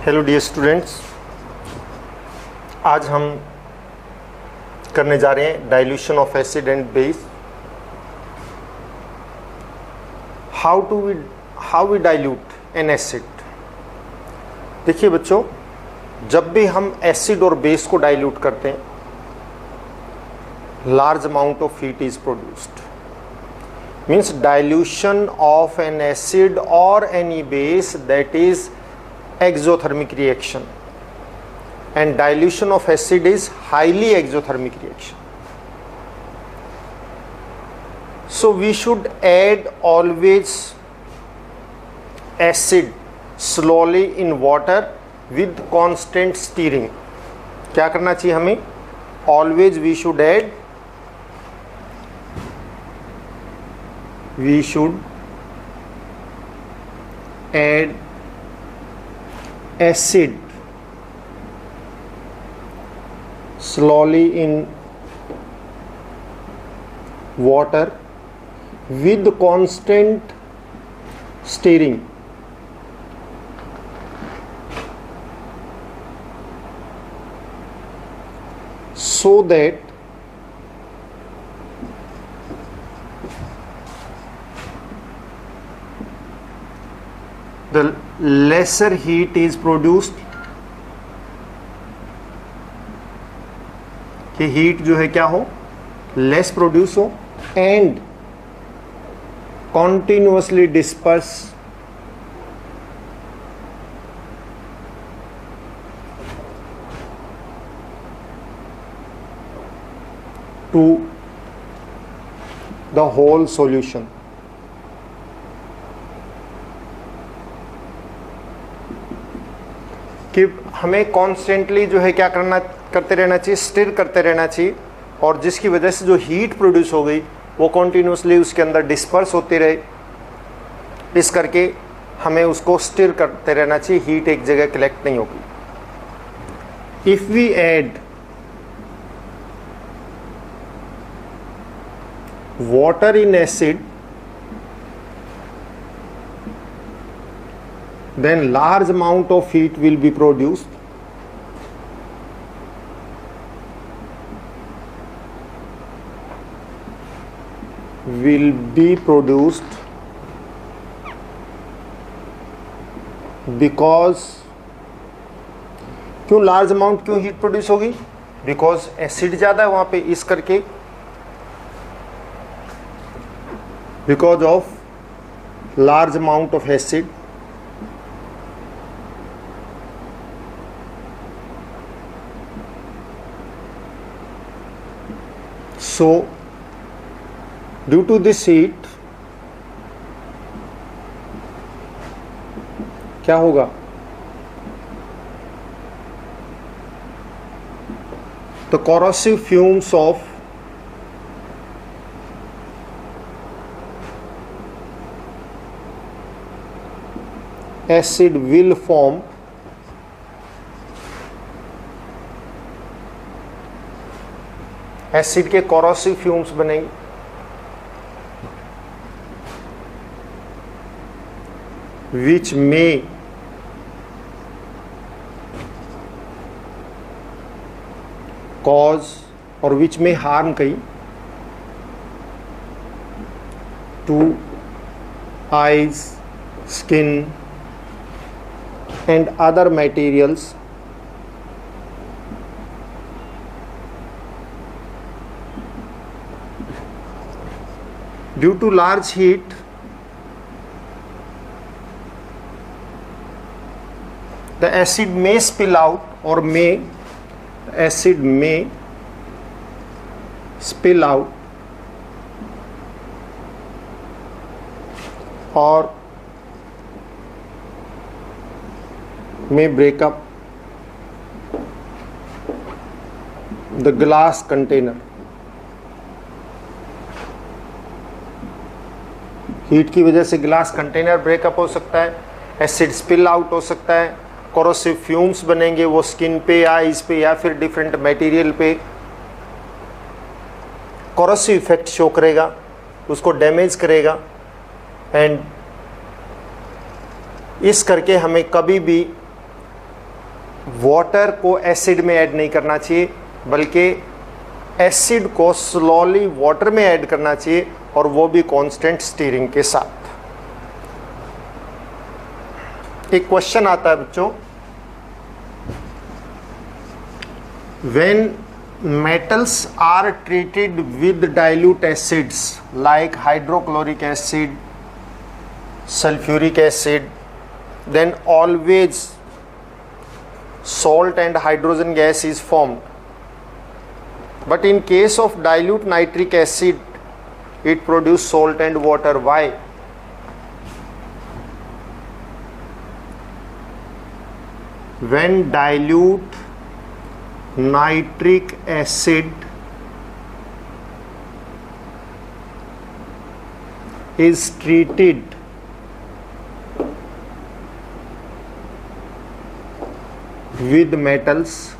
Hello dear students, आज हम करने जा रहे हैं dilution of acid and base. How we dilute an acid. देखिए बच्चों, जब भी हम एसिड और बेस को डाइल्यूट करते हैं, large amount of heat is produced. Means dilution of an acid और any base, that is exothermic reaction, and dilution of acid is highly exothermic reaction. So we should add always acid slowly in water with constant stirring. क्या करना चाहिए हमें? Always we should add acid slowly in water with constant stirring. So that the lesser heat is produced, कि heat जो है क्या हो, less produce हो, and continuously disperse to the whole solution. कि हमें कॉन्स्टेंटली जो है क्या करते रहना चाहिए, स्टिर करते रहना चाहिए, और जिसकी वजह से जो हीट प्रोड्यूस हो गई वो कॉन्टिन्यूसली उसके अंदर डिस्पर्स होती रहे। इस करके हमें उसको स्टिर करते रहना चाहिए, हीट एक जगह कलेक्ट नहीं होगी। If we add water in acid, then large amount of heat will be produced, because क्यों लार्ज अमाउंट क्यों हीट प्रोड्यूस होगी? बिकॉज एसिड ज़्यादा है वहाँ पे, इस करके because of large amount of acid So, due to this heat क्या होगा? The corrosive fumes of acid will form acid के कोरोसिव फ्यूम्स बनेंगे, विच में कॉज और विच में हार्म कई two eyes, skin and other materials due to large heat. The acid may spill out, or acid may spill out, or may break up the glass container. Heat की वजह से glass container breakup हो सकता है, acid spill out हो सकता है, corrosive fumes बनेंगे, वो स्किन पे, आईज पे या फिर डिफरेंट मटेरियल पे कोरोसिव इफेक्ट शो करेगा, उसको डैमेज करेगा। एंड इस करके हमें कभी भी वाटर को एसिड में ऐड नहीं करना चाहिए, बल्कि एसिड को स्लोली वाटर में ऐड करना चाहिए, और वो भी कांस्टेंट स्टीयरिंग के साथ। एक क्वेश्चन आता है बच्चों, when metals are treated with dilute acids like hydrochloric acid, sulfuric acid, then always salt and hydrogen gas is formed. But in case of dilute nitric acid, it produces salt and water. Why? When dilute nitric acid is treated with metals,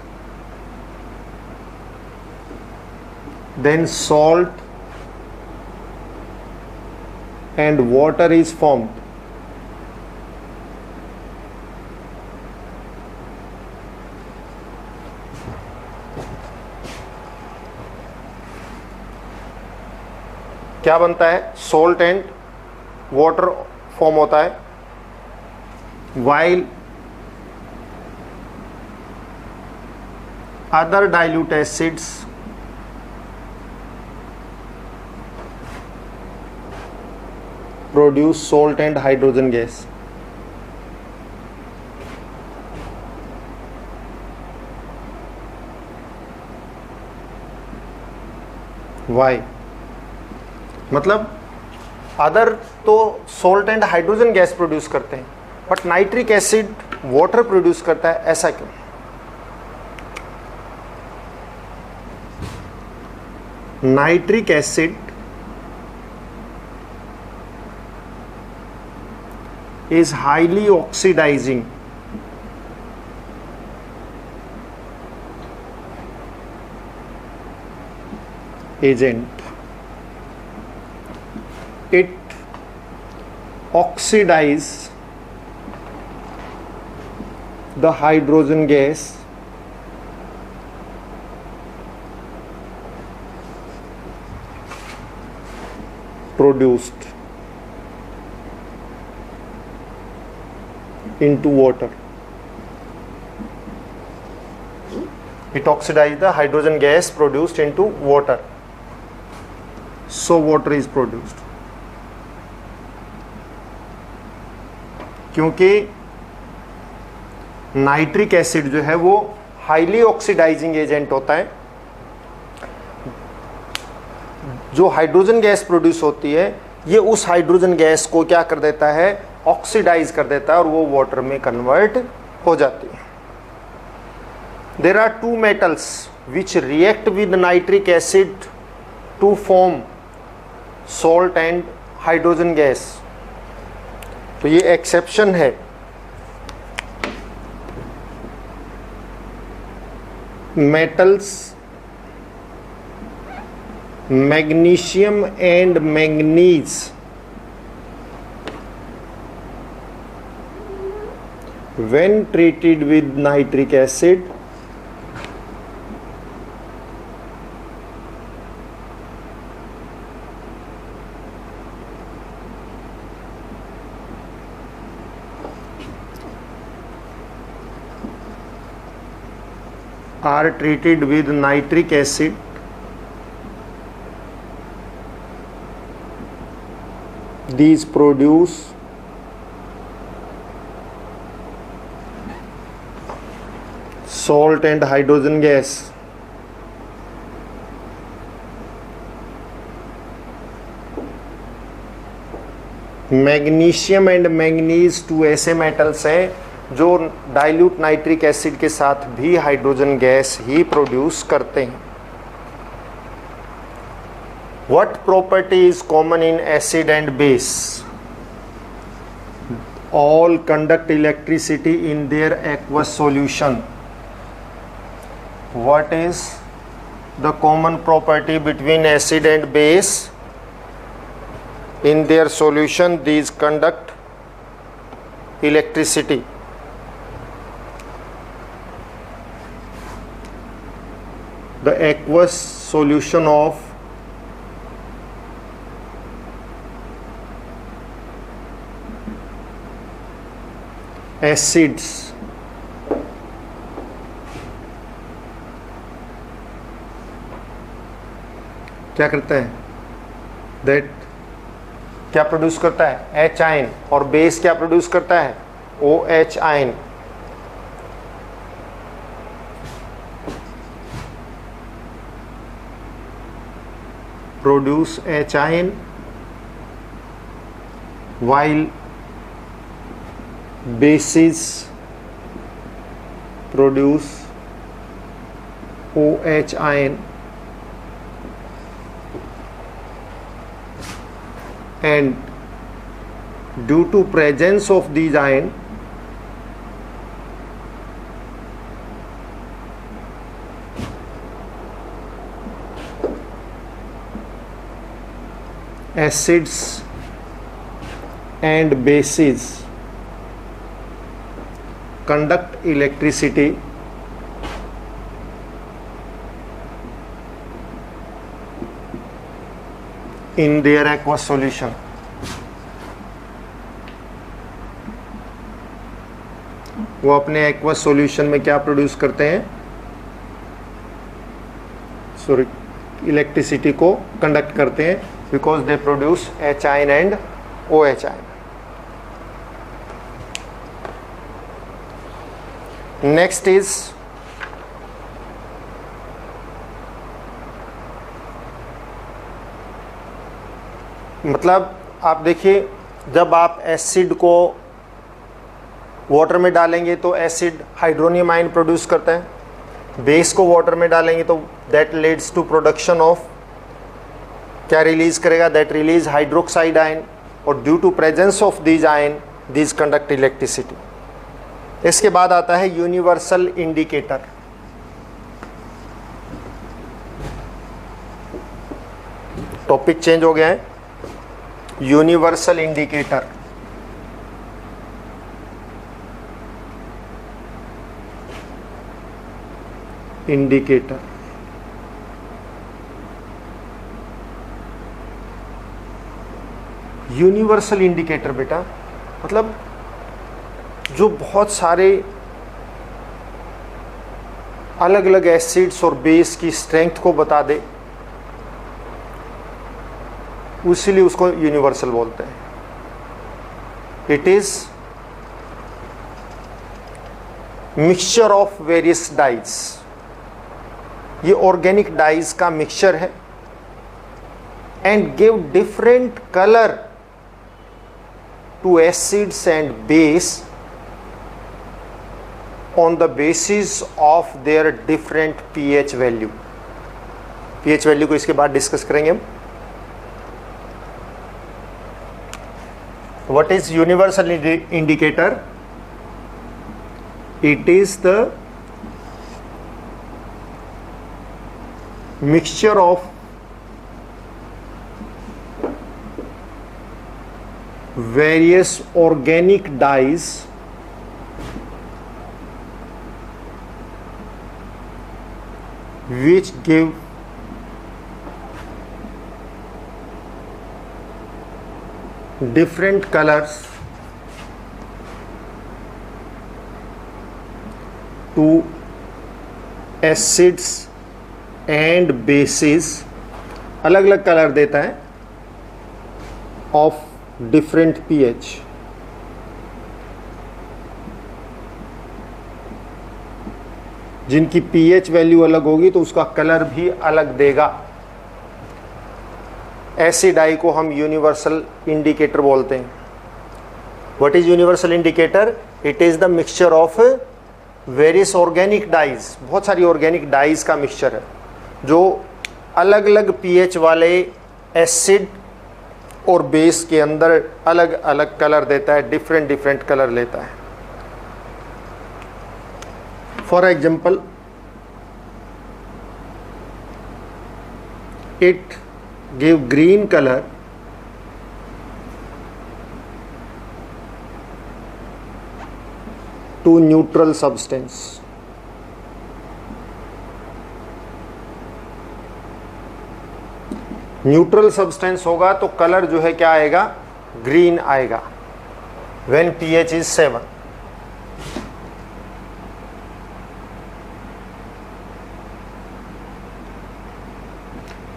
then salt and water is formed. क्या बनता है? Salt and water form होता है, while other dilute acids produce salt and hydrogen gas. Why? मतलब other तो salt and hydrogen gas produce करते हैं, but nitric acid water produce करता है, ऐसा क्यों? Nitric acid is highly oxidizing agent. It oxidizes the hydrogen gas produced into water. It oxidizes the hydrogen gas produced into water. So water is produced. क्योंकि nitric acid जो है वो highly oxidising agent होता है। जो hydrogen gas produce होती है, ये उस हाइड्रोजन गैस को क्या कर देता है? ऑक्सीडाइज कर देता है, और वो वाटर में कन्वर्ट हो जाती है। There are two metals which react with nitric acid to form salt and hydrogen gas. तो ये एक्सेप्शन है। Metals magnesium and manganese when treated with nitric acid are treated with nitric acid, these produce salt and hydrogen gas. Magnesium and manganese two ऐसे metals हैं जो dilute nitric acid के साथ भी hydrogen gas ही produce करते हैं। What property is common in acid and base? All conduct electricity in their aqueous solution. What is the common property between acid and base? In their solution, these conduct electricity. the aqueous solution of acids क्या करता है, that क्या produce करता है, H ion, और base क्या produce करता है, O H ion. produce H ion while bases produce OH ion, and due to presence of these ion acids and bases conduct electricity in their aqueous solution। वो अपने aqueous solution में क्या produce करते हैं, sorry, electricity को conduct करते हैं, because they produce H ion and OH ion। Next is मतलब आप देखिए, जब आप एसिड को वाटर में डालेंगे तो एसिड हाइड्रोनियम आयन प्रोड्यूस करता है, बेस को वाटर में डालेंगे तो that leads to production of, क्या रिलीज करेगा, दैट रिलीज हाइड्रोक्साइड आयन, और due to presence of these ion these conduct electricity. इसके बाद आता है यूनिवर्सल इंडिकेटर। टॉपिक चेंज हो गया है, universal indicator. Indicator universal indicator बेटा मतलब जो बहुत सारे अलग अलग एसिड्स और बेस की स्ट्रेंथ को बता दे, इसीलिए उसको यूनिवर्सल बोलते हैं। It is mixture of various dyes, ये ऑर्गेनिक डाइज का मिक्सचर है, and give different colour to acids and base on the basis of their different pH value। pH value को इसके बाद डिस्कस करेंगे हम। What is universal indicator? It is the mixture of various organic dyes which give different colors to acids and bases, अलग अलग colour देता है of different pH। जिनकी pH वैल्यू अलग होगी तो उसका कलर भी अलग देगा। ऐसे डाई को हम यूनिवर्सल इंडिकेटर बोलते हैं। What is universal indicator? It is the mixture of various organic dyes, बहुत सारी ऑर्गेनिक डाइज का मिक्सचर है जो अलग अलग pH वाले एसिड और बेस के अंदर अलग अलग कलर देता है, डिफरेंट डिफरेंट कलर लेता है। For example, it give green colour to neutral substance. Neutral substance होगा तो कलर जो है क्या आएगा, ग्रीन आएगा। When pH is 7,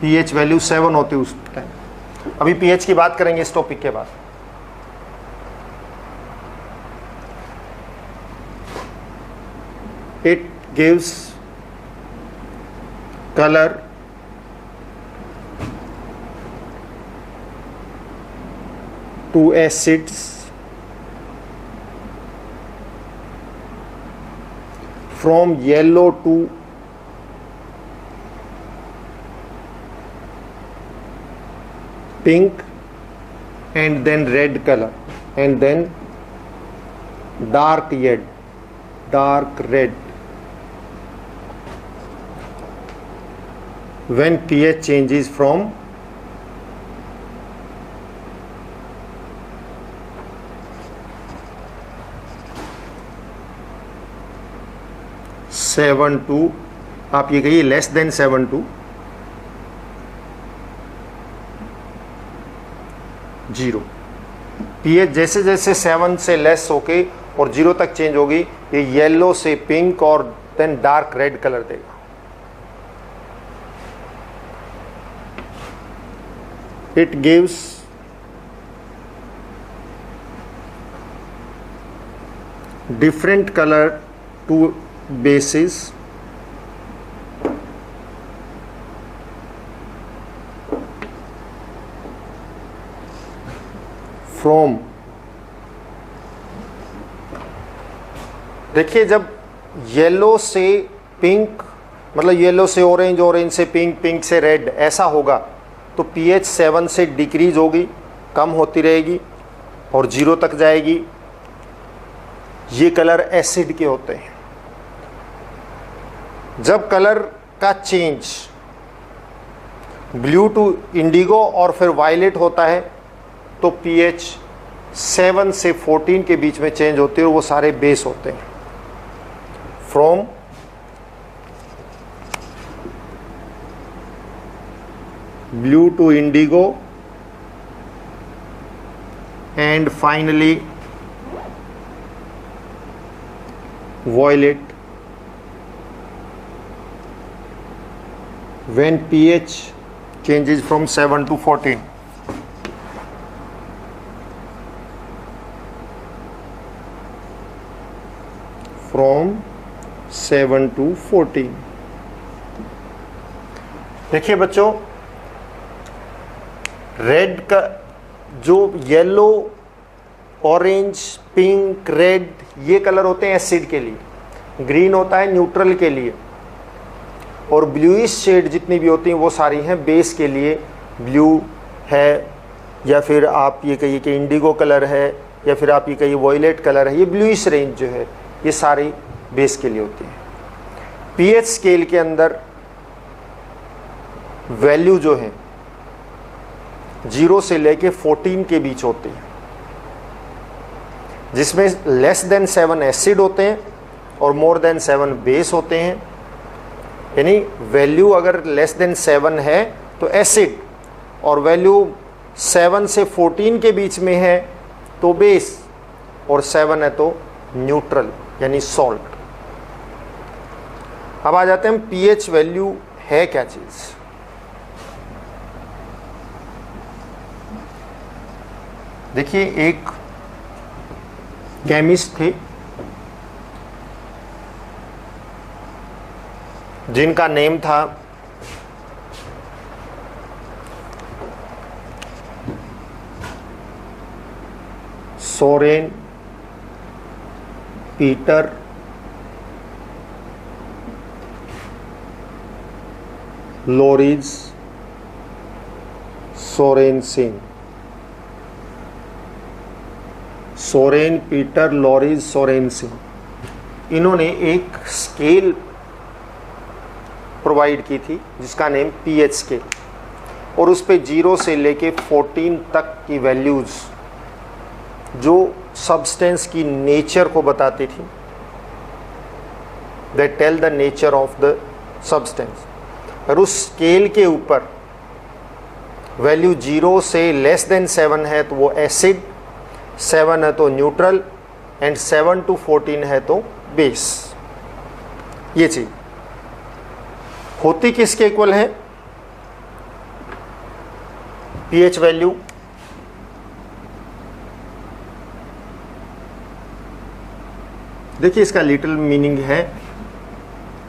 pH value 7 होती है उस टाइम। अभी pH की बात करेंगे इस टॉपिक के बाद। It gives colour to acids from yellow to pink and then red color and then dark red when pH changes from 7 to, आप ये कहिए लेस देन 7 to 0। pH जैसे जैसे 7 से लेस होके और 0 तक चेंज होगी, ये येलो से पिंक और देन डार्क रेड कलर देगा। It gives different colour to bases from, देखिए जब येलो से पिंक, मतलब येलो से ऑरेंज, ऑरेंज से पिंक, पिंक से रेड ऐसा होगा तो pH 7 से डिक्रीज होगी, कम होती रहेगी और 0 तक जाएगी। ये कलर एसिड के होते हैं। जब कलर का चेंज ब्लू टू इंडिगो और फिर वायलेट होता है तो pH 7 से 14 के बीच में चेंज होती है और वो सारे बेस होते हैं। From blue to indigo and finally violet when pH changes from 7 to 14। from 7 to 14। देखिए बच्चों, रेड का जो येलो, ऑरेंज, पिंक, रेड ये कलर होते हैं एसिड के लिए, ग्रीन होता है न्यूट्रल के लिए, और ब्लूइश शेड जितनी भी होती हैं वो सारी हैं बेस के लिए। ब्लू है या फिर आप ये कहिए कि इंडिगो कलर है या फिर आप ये कहिए वॉयलेट कलर है, ये ब्लूइश रेंज जो है ये सारी बेस के लिए होती है। पीएच स्केल के अंदर वैल्यू जो है 0 से लेके 14 के बीच होती है, जिसमें लेस देन 7 एसिड होते हैं और मोर देन 7 बेस होते हैं। यानी वैल्यू अगर लेस देन 7 है तो एसिड, और वैल्यू 7 से 14 के बीच में है तो बेस, और 7 है तो न्यूट्रल यानी सॉल्ट। अब आ जाते हैं हम पीएच वैल्यू है क्या चीज़। देखिए एक केमिस्ट थे जिनका नेम था सोरेन पीटर लोरिज सोरेनसेन। सोरेन पीटर लोरिज सोरेनसेन, इन्होंने एक स्केल प्रोवाइड की थी जिसका नेम पीएच स्केल, और उस पे 0 से लेके 14 तक की वैल्यूज़ जो सब्सटेंस की नेचर को बताती थी, that tell the nature of the substance. और उस स्केल के ऊपर वैल्यू 0 से लेस देन 7 है तो वो एसिड, 7 है तो न्यूट्रल, एंड 7 to 14 है तो बेस। ये चीज होती किसके इक्वल है? पीएच वैल्यू देखिए, इसका लिटिल मीनिंग है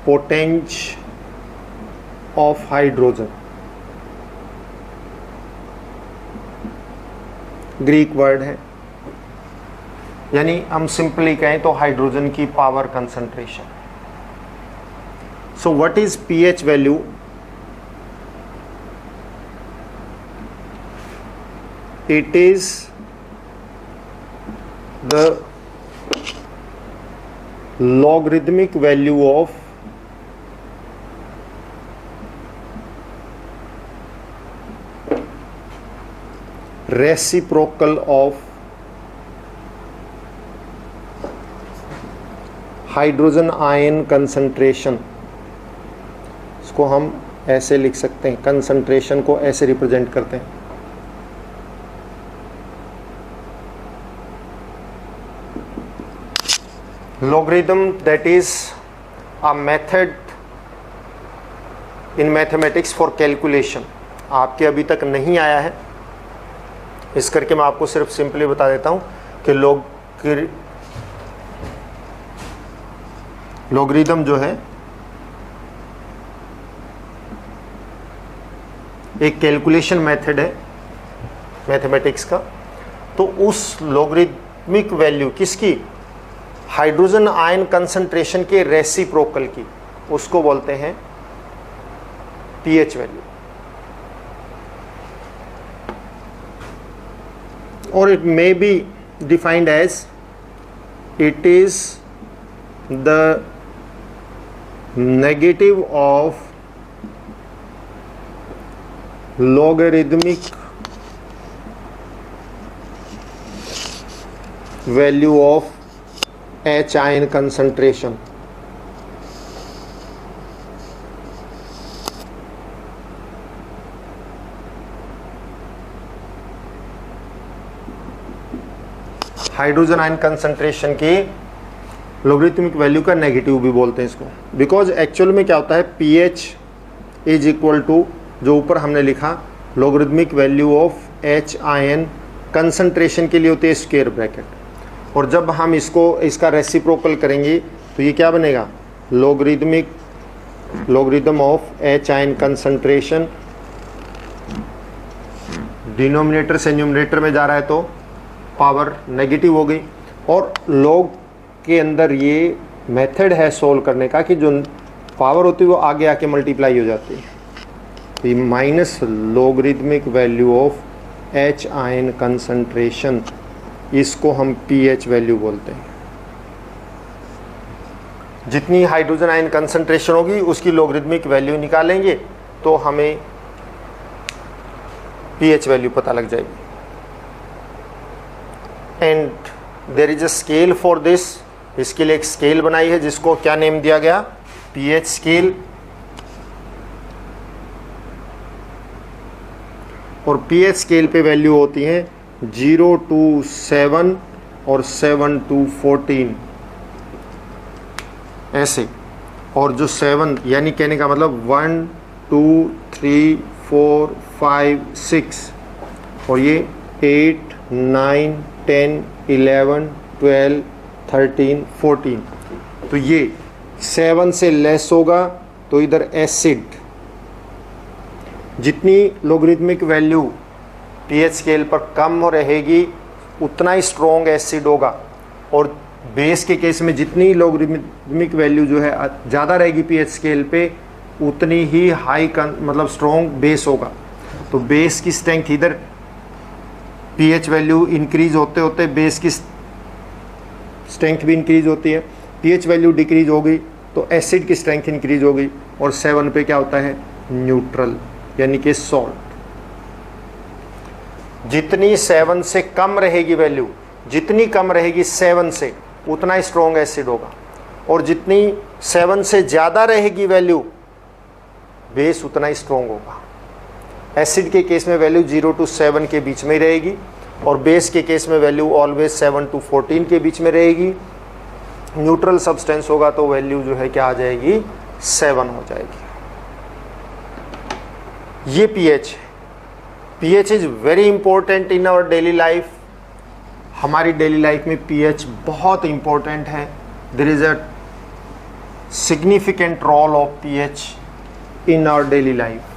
पोटेंज ऑफ हाइड्रोजन, ग्रीक वर्ड है, यानी हम सिंपली कहें तो हाइड्रोजन की power concentration. So what is pH value? It is the logarithmic value of reciprocal of hydrogen ion concentration. इसको हम ऐसे लिख सकते हैं, कंसंट्रेशन को ऐसे रिप्रेजेंट करते हैं। Logarithm, that is a method in mathematics for calculation। आपके अभी तक नहीं आया है, इस करके मैं आपको सिर्फ सिंपली बता देता हूं कि लोगरिथम जो है एक कैलकुलेशन मेथड है मैथमेटिक्स का। तो उस लोगरिथमिक वैल्यू किसकी? हाइड्रोजन आयन कंसंट्रेशन के रेसिप्रोकल की, उसको बोलते हैं पीएच वैल्यू। और it may be defined as it is the negative of logarithmic value of H ion concentration। Hydrogen ion concentration की लोगरिथमिक वैल्यू का नेगेटिव भी बोलते हैं इसको, बिकॉज एक्चुअल में क्या होता है, पीएच इज इक्वल टू जो ऊपर हमने लिखा logarithmic value of H ion concentration के लिए होती है स्क्वायर ब्रैकेट, और जब हम इसका रेसिप्रोकल करेंगे तो ये क्या बनेगा, logarithm of H ion concentration. Denominator से न्यूमरेटर में जा रहा है तो पावर नेगेटिव हो गई, और लॉग के अंदर ये मेथड है सोल्व करने का कि जो पावर होती है वो आगे आके मल्टीप्लाई हो जाती है। तो ये minus logarithmic value of H ion concentration, इसको हम पीएच वैल्यू बोलते हैं। जितनी हाइड्रोजन आयन कंसंट्रेशन होगी उसकी लोगरिथमिक वैल्यू निकालेंगे तो हमें पीएच वैल्यू पता लग जाएगी। And there is a scale for this, इसके लिए एक स्केल बनाई है जिसको क्या नेम दिया गया, पीएच स्केल। और पीएच स्केल पे वैल्यू होती हैं 0 to 7 और 7 to 14 ऐसे, और जो 7 यानी कहने का मतलब 1 2 3 4 5 6, और ये 8 9 10 11 12 13 14, तो ये 7 से लेस होगा तो इधर एसिड। जितनी लोगरिथमिक वैल्यू पीएच स्केल पर कम रहेगी उतना ही स्ट्रॉन्ग एसिड होगा, और बेस के केस में जितनी लोगरिथमिक वैल्यू जो है ज़्यादा रहेगी पीएच स्केल पे उतनी ही हाई मतलब स्ट्रॉन्ग बेस होगा। तो बेस की स्ट्रेंथ इधर पीएच वैल्यू इंक्रीज होते होते बेस की स्ट्रेंथ भी इंक्रीज होती है, पीएच वैल्यू डिक्रीज होगी तो एसिड की स्ट्रेंथ इंक्रीज होगी, और 7 पे क्या होता है, न्यूट्रल यानी कि सॉल्ट। जितनी 7 से कम रहेगी वैल्यू, जितनी कम रहेगी 7 से उतना ही स्ट्रॉन्ग एसिड होगा, और जितनी 7 से ज़्यादा रहेगी वैल्यू बेस उतना ही स्ट्रॉन्ग होगा। एसिड के केस में वैल्यू 0 to 7 के बीच में रहेगी, और बेस के केस में वैल्यू ऑलवेज 7 to 14 के बीच में रहेगी। न्यूट्रल सब्सटेंस होगा तो वैल्यू जो है क्या आ जाएगी, 7 हो जाएगी। ये पीएच है। PH is very important in our daily life. हमारी डेली लाइफ में पीएच बहुत इंपॉर्टेंट है। There is a significant role of pH in our daily life.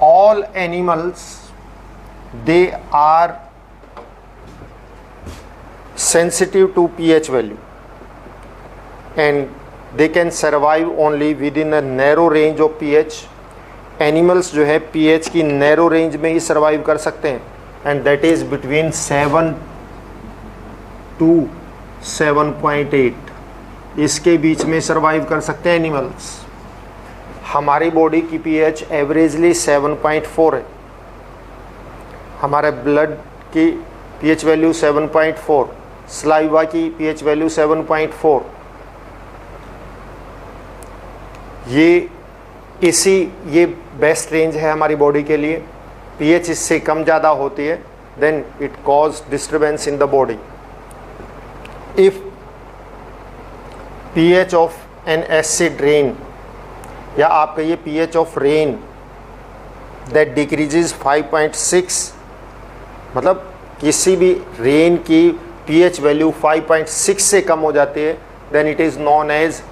All animals, they are sensitive to pH value and they can survive only within a narrow range of pH. Animals जो है pH की narrow range में ही survive कर सकते हैं, and that is between 7 to 7.8. इसके बीच में survive कर सकते हैं एनिमल्स। हमारी बॉडी की पीएच एवरेजली 7.4 है। हमारे ब्लड की पीएच वैल्यू 7.4, स्लाइवा की पीएच वैल्यू 7.4। ये बेस्ट रेंज है हमारी बॉडी के लिए। पीएच इससे कम ज़्यादा होती है, then it cause disturbance in the body. If pH of an acid rain, या आप कहिए pH of rain that decreases 5.6, मतलब किसी भी रेन की pH वैल्यू 5.6 से कम हो जाती है, then it is known as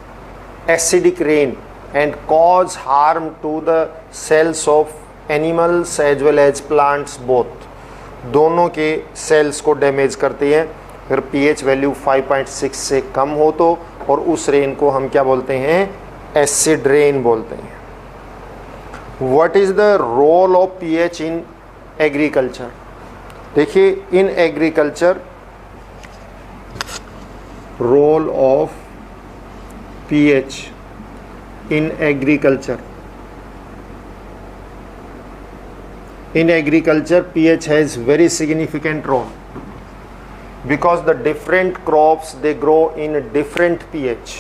acidic rain and cause harm to the cells of animals as well as plants both. दोनों के सेल्स को डैमेज करती है। अगर pH वैल्यू 5.6 से कम हो तो, और उस रेन को हम क्या बोलते हैं, एसिड रेन बोलते हैं। What is the role of pH in agriculture? देखिए, in agriculture role of pH in agriculture. In agriculture, pH has very significant role because the different crops they grow in different pH.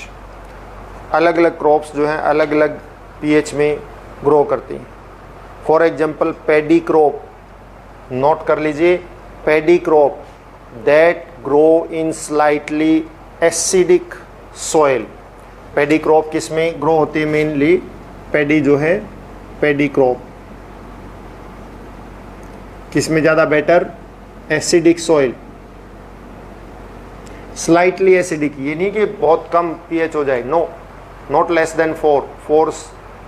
अलग अलग crops जो हैं अलग अलग pH में grow करती हैं। For example paddy crop, note कर लीजिए, paddy crop that grow in slightly acidic soil. Paddy crop किस में ग्रो होती है? मेनली पैडी जो है, पैडी क्रॉप किस में ज़्यादा better? Acidic soil, slightly acidic. ये नहीं कि बहुत कम पीएच हो जाए, नो, नॉट लेस देन 4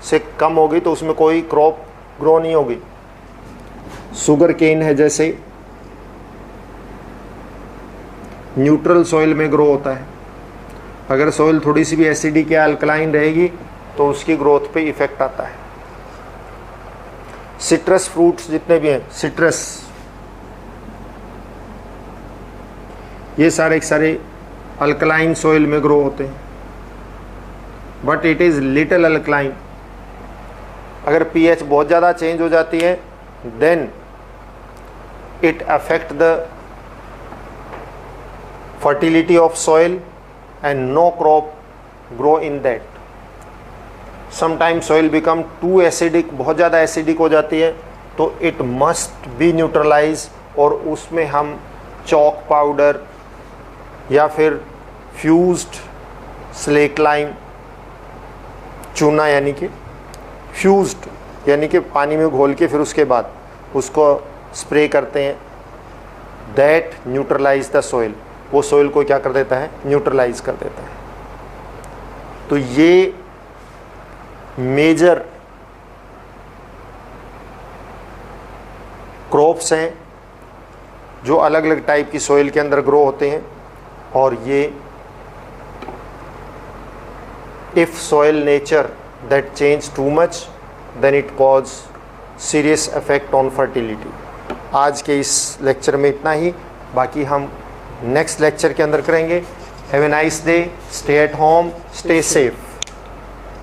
से कम होगी तो उसमें कोई क्रॉप ग्रो नहीं होगी। शुगर केन है जैसे, न्यूट्रल सॉइल में ग्रो होता है। अगर सॉइल थोड़ी सी भी एसिडिक या अल्कलाइन रहेगी तो उसकी ग्रोथ पे इफेक्ट आता है। सिट्रस फ्रूट्स जितने भी हैं, सिट्रस, ये सारे अल्कलाइन सॉइल में ग्रो होते हैं, but it is little alkaline. अगर पीएच बहुत ज़्यादा चेंज हो जाती है then it affect the fertility of soil and no crop grow in that. Sometime soil become too acidic, बहुत ज़्यादा एसिडिक हो जाती है तो इट मस्ट बी न्यूट्रलाइज, और उसमें हम चॉक पाउडर या फिर फ्यूज्ड स्लेट लाइम, चूना यानी कि फ्यूज्ड यानी कि पानी में घोल के फिर उसके बाद उसको स्प्रे करते हैं, दैट न्यूट्रलाइज द सॉइल। वो सॉइल को क्या कर देता है? न्यूट्रलाइज कर देता है। तो ये मेजर क्रॉप्स हैं जो अलग अलग टाइप की सॉइल के अंदर ग्रो होते हैं, और ये if soil nature that change too much then it cause serious effect on fertility. आज के इस लेक्चर में इतना ही, बाकी हम नेक्स्ट लेक्चर के अंदर करेंगे। Have a nice day, stay at home, stay safe.